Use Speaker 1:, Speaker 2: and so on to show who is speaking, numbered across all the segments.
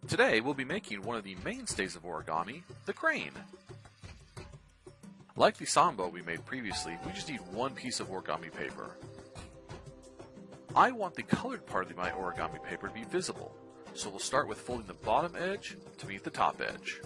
Speaker 1: Today we'll be making one of the mainstays of origami, the crane. Like the sambo we made previously, we just need one piece of origami paper. I want the colored part of my origami paper to be visible, so we'll start with folding the bottom edge to meet the top edge.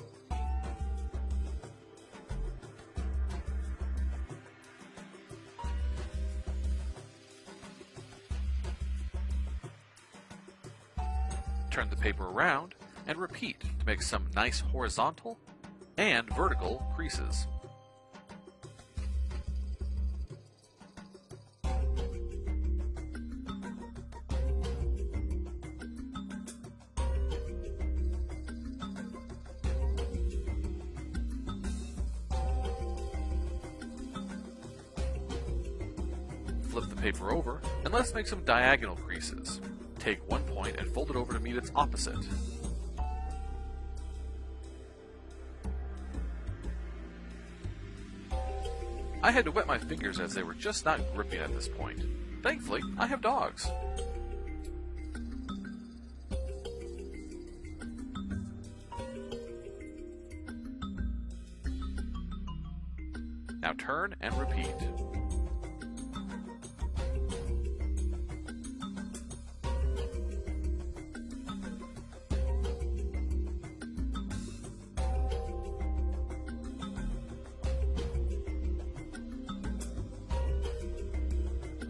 Speaker 1: Turn the paper around and repeat to make some nice horizontal and vertical creases. Flip the paper over and let's make some diagonal creases. Take one point and fold it over to meet its opposite. I had to wet my fingers as they were just not gripping at this point. Thankfully, I have dogs. Now turn and repeat.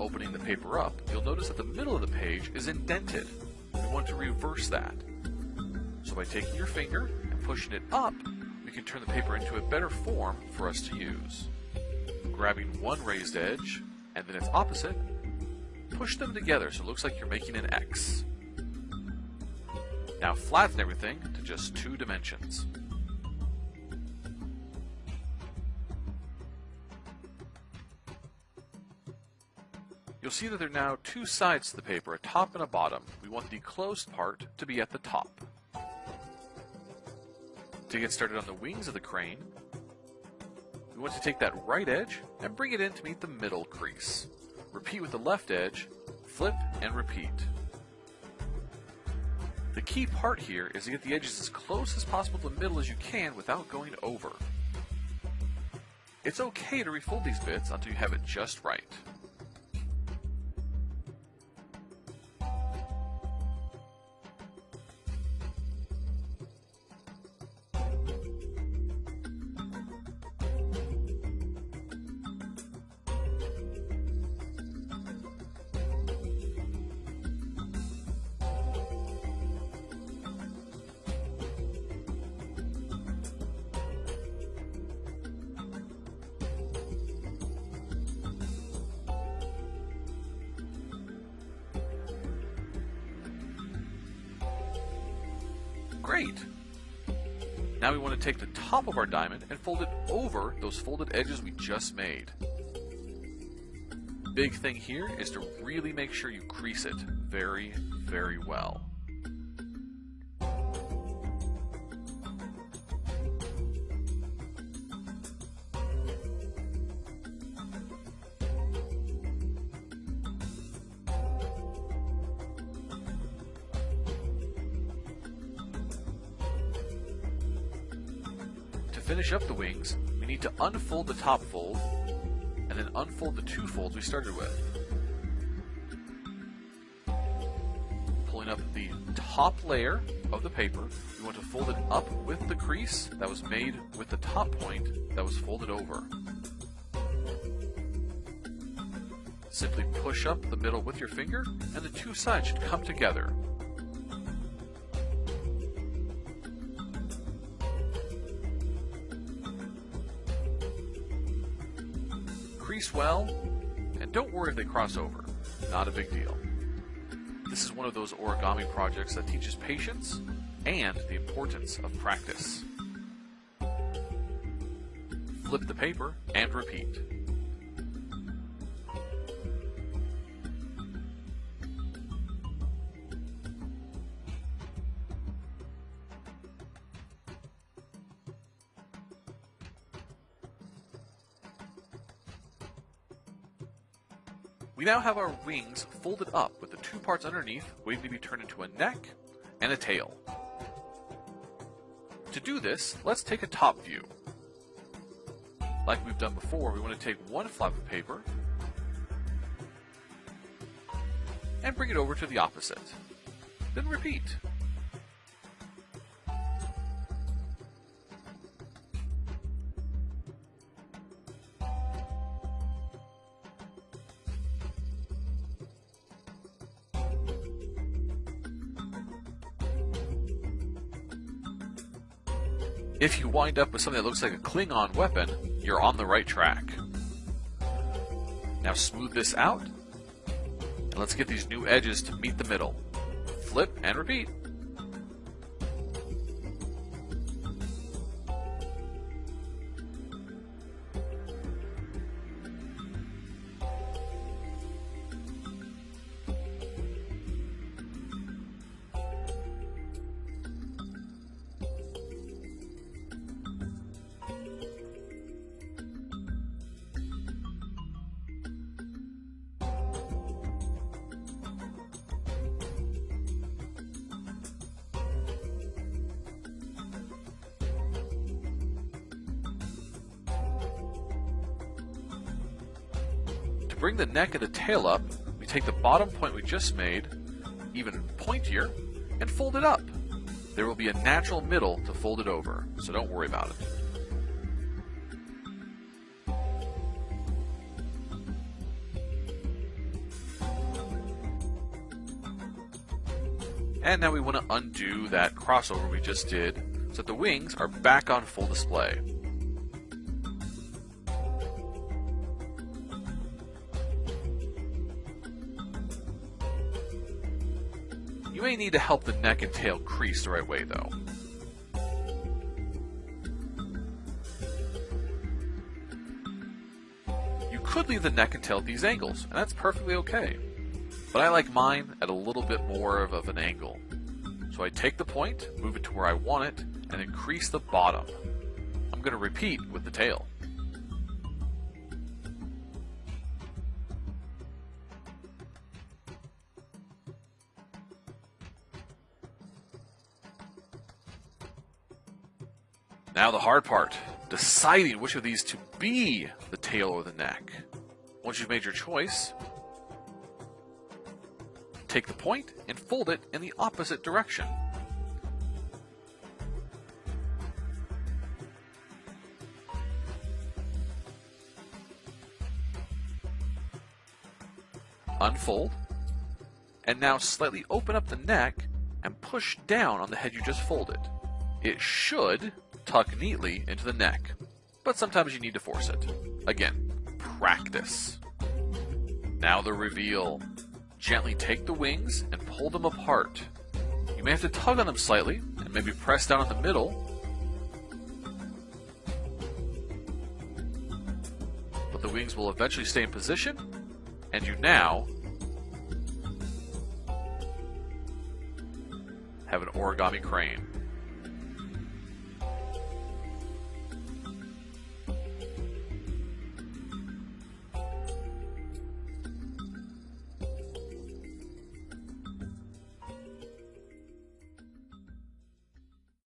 Speaker 1: Opening the paper up, you'll notice that the middle of the page is indented. We want to reverse that. So by taking your finger and pushing it up, we can turn the paper into a better form for us to use. Grabbing one raised edge and then its opposite, push them together so it looks like you're making an X. Now flatten everything to just 2 dimensions. You'll see that there are now 2 sides to the paper, a top and a bottom. We want the closed part to be at the top. To get started on the wings of the crane, we want to take that right edge and bring it in to meet the middle crease. Repeat with the left edge, flip and repeat. The key part here is to get the edges as close as possible to the middle as you can without going over. It's okay to refold these bits until you have it just right. Great! Now we want to take the top of our diamond and fold it over those folded edges we just made. Big thing here is to really make sure you crease it very, very well. To finish up the wings, we need to unfold the top fold and then unfold the 2 folds we started with. Pulling up the top layer of the paper, we want to fold it up with the crease that was made with the top point that was folded over. Simply push up the middle with your finger and the 2 sides should come together. Crease well, and don't worry if they cross over. Not a big deal. This is one of those origami projects that teaches patience and the importance of practice. Flip the paper and repeat. We now have our wings folded up with the 2 parts underneath waiting to be turned into a neck and a tail. To do this, let's take a top view. Like we've done before, we want to take one flap of paper and bring it over to the opposite. Then repeat. If you wind up with something that looks like a Klingon weapon, you're on the right track. Now smooth this out, and let's get these new edges to meet the middle. Flip and repeat. To bring the neck and the tail up, we take the bottom point we just made, even pointier, and fold it up. There will be a natural middle to fold it over, so don't worry about it. And now we want to undo that crossover we just did, so that the wings are back on full display. You may need to help the neck and tail crease the right way, though. You could leave the neck and tail at these angles, and that's perfectly okay. But I like mine at a little bit more of an angle. So I take the point, move it to where I want it, and then crease the bottom. I'm going to repeat with the tail. Now the hard part, deciding which of these to be the tail or the neck. Once you've made your choice, take the point and fold it in the opposite direction. Unfold, and now slightly open up the neck and push down on the head you just folded. It should tuck neatly into the neck, but sometimes you need to force it. Again, practice. Now the reveal. Gently take the wings and pull them apart. You may have to tug on them slightly and maybe press down in the middle, but the wings will eventually stay in position, and you now have an origami crane.